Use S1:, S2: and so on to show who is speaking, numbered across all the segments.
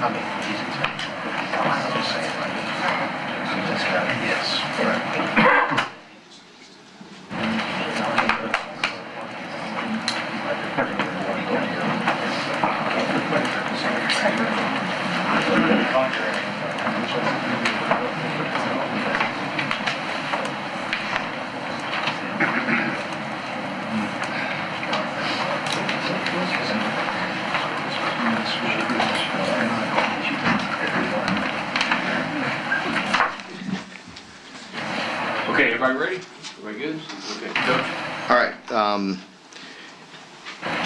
S1: I mean, he's I'm just saying, like, that's kind of, yes, right.
S2: Okay, everybody ready? Everybody good? Okay, Coach.
S3: All right.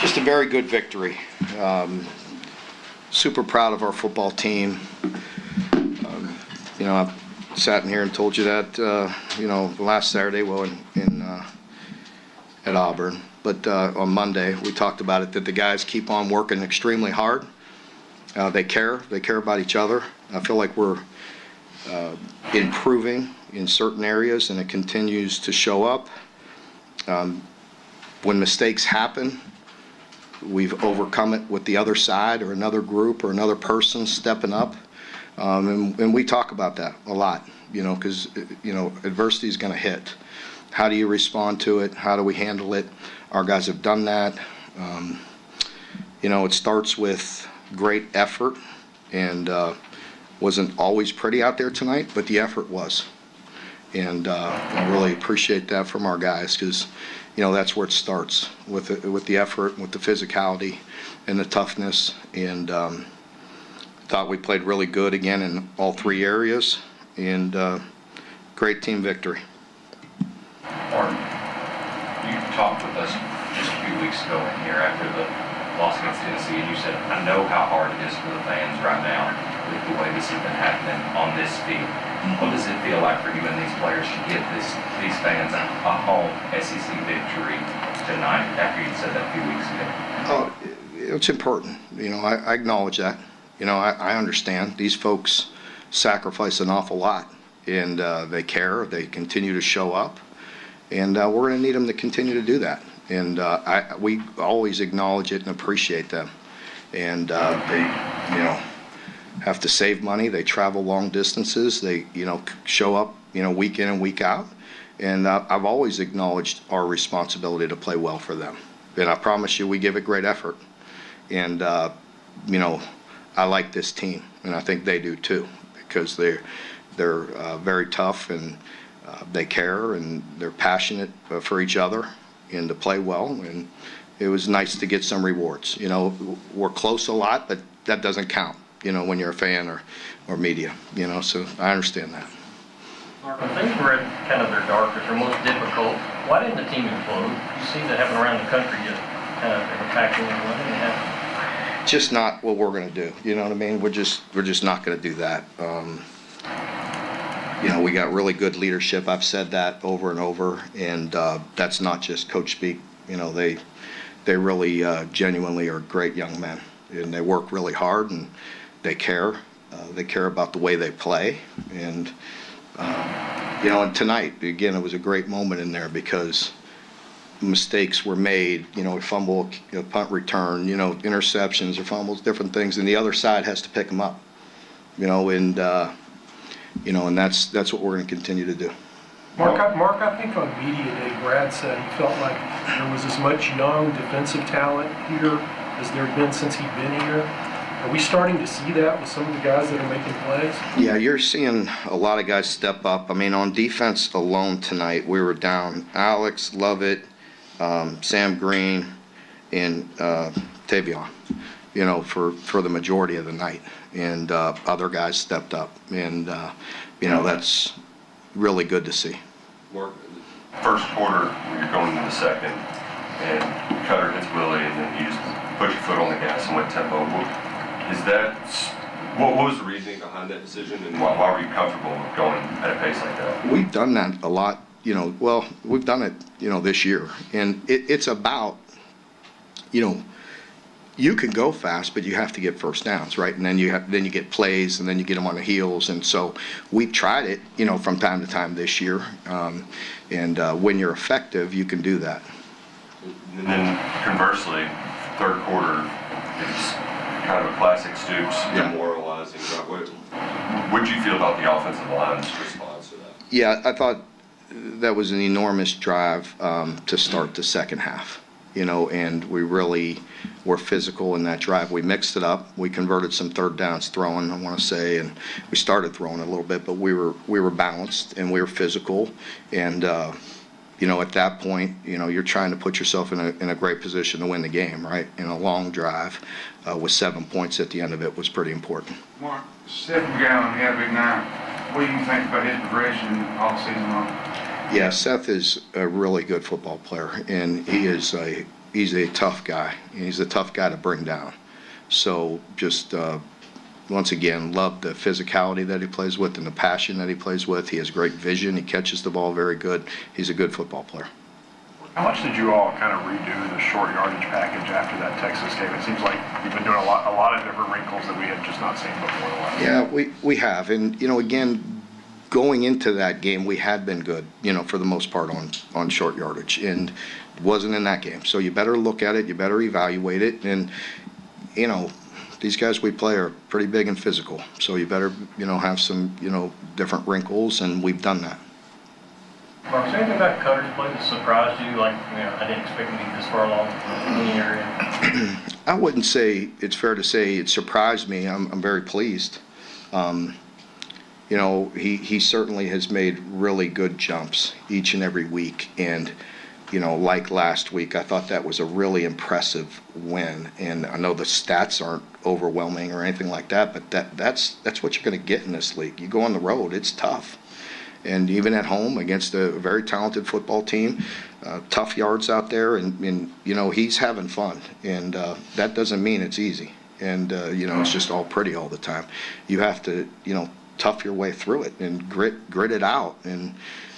S3: Just a very good victory. Super proud of our football team. I've sat in here and told you that, last Saturday, at Auburn. But on Monday, we talked about it, that the guys keep on working extremely hard. They care about each other. I feel like we're improving in certain areas, and it continues to show up. When mistakes happen, we've overcome it with the other side or another group or another person stepping up. And we talk about that a lot, because, adversity is going to hit. How do you respond to it? How do we handle it? Our guys have done that. It starts with great effort, and wasn't always pretty out there tonight, but the effort was. And I really appreciate that from our guys, because, that's where it starts, with the effort, with the physicality and the toughness. And thought we played really good again in all three areas, and great team victory.
S4: Martin, you talked with us just a few weeks ago in here after the loss against Tennessee, and you said, I know how hard it is for the fans right now with the way this has been happening on this field. What does it feel like for you and these players to get these fans a home SEC victory tonight after you said that a few weeks ago?
S3: Oh, it's important. I acknowledge that. I understand. These folks sacrifice an awful lot, and they care. They continue to show up, and we're going to need them to continue to do that. And we always acknowledge it and appreciate them. And they, have to save money. They travel long distances. They, show up, week in and week out. And I've always acknowledged our responsibility to play well for them. And I promise you, we give it great effort. And, I like this team, and I think they do too, because they're very tough, and they care, and they're passionate for each other and to play well. And it was nice to get some rewards. We're close a lot, but that doesn't count, when you're a fan or media, so I understand that.
S5: Mark, when things were at kind of their darkest or most difficult, why didn't the team implode? You see that happen around the country, just kind of impacting them. Why didn't it happen?
S3: Just not what we're going to do. You know what I mean? We're just not going to do that. We got really good leadership. I've said that over and over, and that's not just coach speak. They really genuinely are great young men, and they work really hard, and they care. They care about the way they play, and and tonight again, it was a great moment in there because mistakes were made, fumble, punt return, interceptions or fumbles, different things, and the other side has to pick them up, and that's what we're going to continue to do.
S6: Mark, I think on media day, Brad said he felt like there was as much young defensive talent here as there had been since he'd been here. Are we starting to see that with some of the guys that are making plays?
S3: Yeah, you're seeing a lot of guys step up. I mean, on defense alone tonight, we were down Alex Lovett, Sam Green, and Tavion, for the majority of the night. And other guys stepped up. And, that's really good to see.
S7: Mark, first quarter, when you're going into the second, and Cutter hits Willie, and then you just put your foot on the gas and went tempo. What was the reasoning behind that decision, and why were you comfortable with going at a pace like that?
S3: We've done that a lot. We've done it, this year. And it's about, you can go fast, but you have to get first downs, right? And then you get plays, and then you get them on the heels. And so we've tried it, from time to time this year. When you're effective, you can do that.
S7: And then conversely, third quarter, it's kind of a classic Stoops demoralized. lot of things out. What'd you feel about the offensive line's response to that?
S3: Yeah, I thought that was an enormous drive to start the second half, and we really were physical in that drive. We mixed it up. We converted some third downs throwing, I want to say, and we started throwing a little bit, but we were balanced and we were physical. And, at that point, you're trying to put yourself in a great position to win the game, right? And a long drive with 7 points at the end of it was pretty important.
S8: Mark, Seth McGowan had a big night. What do you think about his progression all season long?
S3: Yeah, Seth is a really good football player, and he's a tough guy. He's a tough guy to bring down. So just once again, love the physicality that he plays with and the passion that he plays with. He has great vision. He catches the ball very good. He's a good football player.
S9: How much did you all kind of redo the short yardage package after that Texas game? It seems like you've been doing a lot of different wrinkles that we had just not seen before the last.
S3: Yeah, we have, and again, going into that game, we had been good, for the most part on short yardage, and it wasn't in that game. So you better look at it, you better evaluate it, and these guys we play are pretty big and physical. So you better have some different wrinkles, and we've done that.
S5: Mark, is there anything about Cutter's play that surprised you? Like, I didn't expect him to be this far along in the area.
S3: I wouldn't say it's fair to say it surprised me. I'm very pleased. He certainly has made really good jumps each and every week. And, like last week, I thought that was a really impressive win. And I know the stats aren't overwhelming or anything like that, but that's what you're going to get in this league. You go on the road, it's tough. And even at home against a very talented football team, tough yards out there, and he's having fun. And that doesn't mean it's easy. And, it's just all pretty all the time. You have to, tough your way through it and grit it out. And,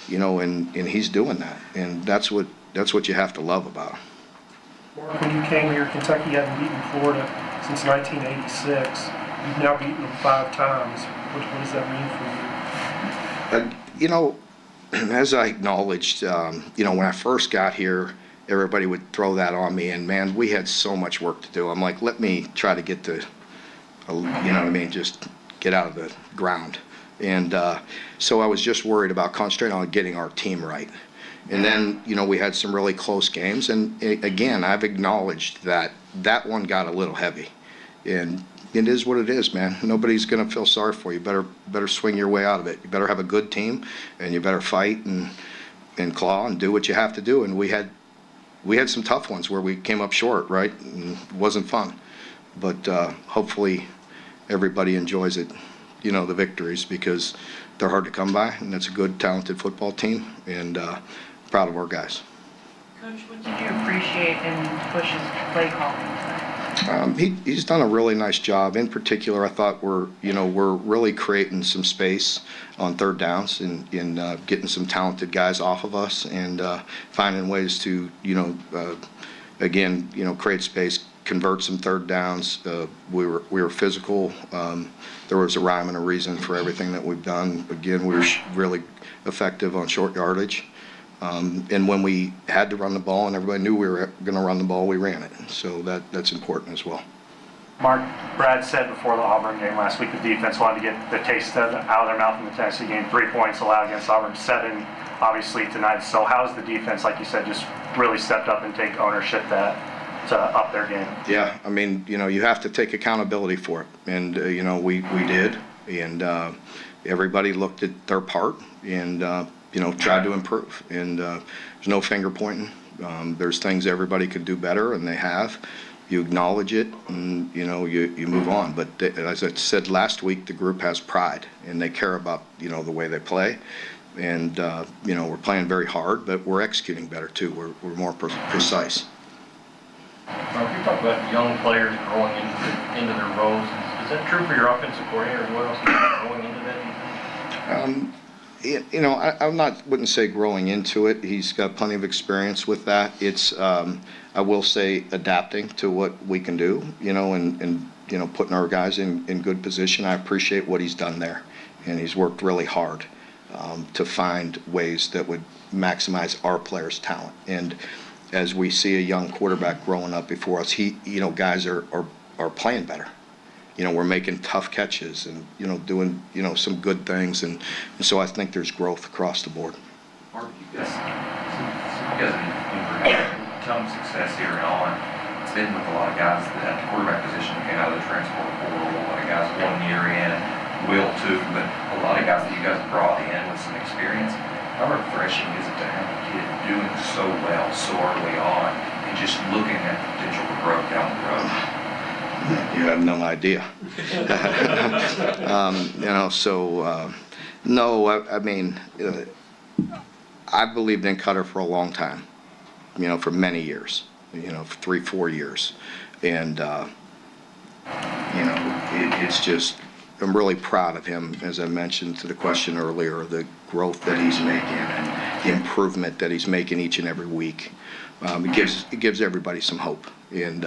S3: and he's doing that. And that's what you have to love about him.
S6: Mark, when you came here, Kentucky hadn't beaten Florida since 1986. You've now beaten them 5 times. What does that mean for you?
S3: As I acknowledged, when I first got here, everybody would throw that on me, and man, we had so much work to do. I'm like, let me try to get just get out of the ground. And so I was just worried about concentrating on getting our team right. And then, we had some really close games, and again, I've acknowledged that one got a little heavy. And it is what it is, man. Nobody's going to feel sorry for you. Better swing your way out of it. You better have a good team, and you better fight and claw and do what you have to do. And we had some tough ones where we came up short, right? And it wasn't fun. But hopefully everybody enjoys it, the victories, because they're hard to come by, and it's a good, talented football team, and proud of our guys.
S10: Coach, what did you appreciate in Bush's play calling?
S3: He's done a really nice job. In particular, I thought we're really creating some space on third downs and getting some talented guys off of us and finding ways to, create space, convert some third downs. We were physical. There was a rhyme and a reason for everything that we've done. Again, we were really effective on short yardage. And when we had to run the ball and everybody knew we were going to run the ball, we ran it. So that's important as well.
S9: Mark, Brad said before the Auburn game last week the defense wanted to get the taste out of their mouth in the Tennessee game. 3 points allowed against Auburn, 7 obviously tonight. So how's the defense, like you said, just really stepped up and take ownership to up their game? Yeah,
S3: I mean, you have to take accountability for it. And, we did. And everybody looked at their part and, tried to improve. And there's no finger pointing. There's things everybody could do better, and they have. You acknowledge it, and you move on. But as I said last week, the group has pride, and they care about the way they play. And we're playing very hard, but we're executing better too. We're more precise.
S5: Mark, you talk about young players growing into their roles. Is that true for your offensive coordinator as well? Growing into that?
S3: I wouldn't say growing into it. He's got plenty of experience with that. It's, I will say, adapting to what we can do, and putting our guys in good position. I appreciate what he's done there, and he's worked really hard to find ways that would maximize our players' talent. And as we see a young quarterback growing up before us, guys are playing better. we're making tough catches and, doing, some good things. And so I think there's growth across the board.
S4: Mark, you guys have ton of success here and on. It's been with a lot of guys that at the quarterback position came out of the transfer portal. A lot of guys 1 year in, will too, but a lot of guys that you guys brought in with some experience. How refreshing is it to have a kid doing so well so early on and just looking at potential for growth down the road?
S3: You have no idea. No, I mean, I've believed in Cutter for a long time, for many years, for 3-4 years. And, it's just, I'm really proud of him, as I mentioned to the question earlier, the growth that he's making and the improvement that he's making each and every week. It gives everybody some hope. And,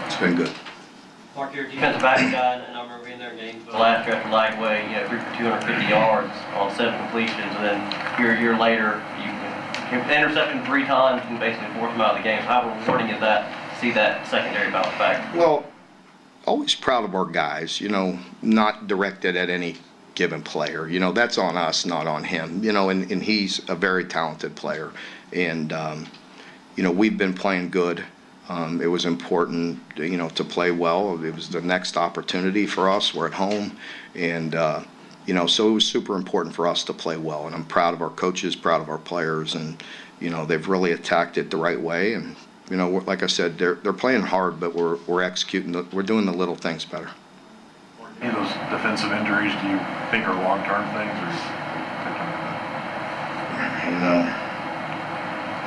S3: it's been good.
S5: Mark, you're a defensive back guy, and I remember being there games last year after Lightweight, threw for 250 yards on 7 completions, and then a year later, you intercepted 3 times and basically forced them out of the game. How rewarding is that to see that secondary bounce back?
S3: Well, always proud of our guys, not directed at any given player. That's on us, not on him. And he's a very talented player. And, we've been playing good. It was important, to play well. It was the next opportunity for us. We're at home. And, so it was super important for us to play well. And I'm proud of our coaches, proud of our players. And, they've really attacked it the right way. And, like I said, they're playing hard, but we're executing. We're doing the little things better.
S1: Any of those defensive injuries, do you think are long-term things, or?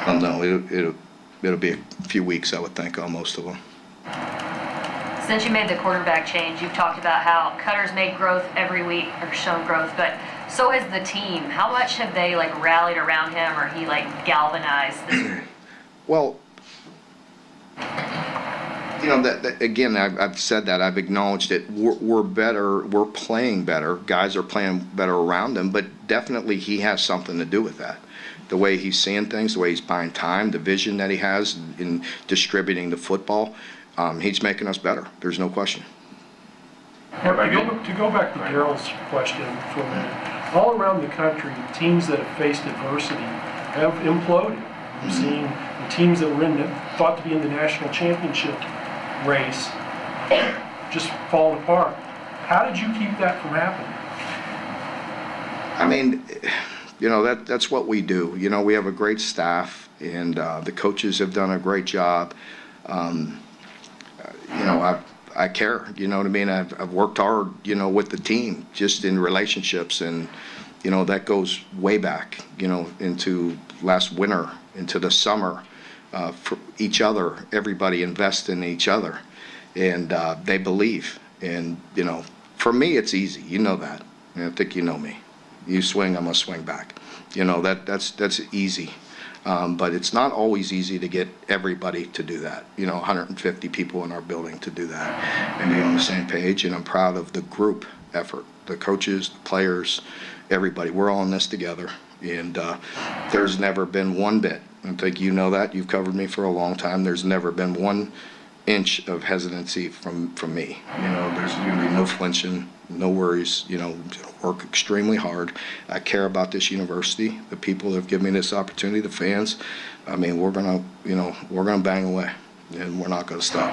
S3: I don't know. It'll be a few weeks, I would think, on most of them.
S11: Since you made the quarterback change, you've talked about how Cutter's made growth every week, or shown growth, but so has the team. How much have they rallied around him, or he galvanized this?
S3: Well, that again, I've said that, I've acknowledged it. We're better, we're playing better. Guys are playing better around him, but definitely he has something to do with that. The way he's seeing things, the way he's buying time, the vision that he has in distributing the football, he's making us better. There's no question.
S6: To go back to Daryl's question for a minute, all around the country, teams that have faced adversity have imploded. We've seen the teams that were thought to be in the national championship race just fall apart. How did you keep that from happening?
S3: I mean, that's what we do. We have a great staff, and the coaches have done a great job. I care, you know what I mean? I've worked hard, with the team, just in relationships, and, that goes way back, into last winter, into the summer, for each other. Everybody invest in each other, and they believe. And, for me, it's easy. You know that. I think you know me. You swing, I'm gonna swing back. That's easy. But it's not always easy to get everybody to do that. 150 people in our building to do that and be on the same page. And I'm proud of the group effort, the coaches, the players, everybody. We're all in this together. And there's never been one bit. I think you know that. You've covered me for a long time. There's never been 1 inch of hesitancy from me. There's going to be no flinching, no worries. Work extremely hard. I care about this university, the people that have given me this opportunity, the fans. I mean, we're gonna bang away, and we're not gonna stop.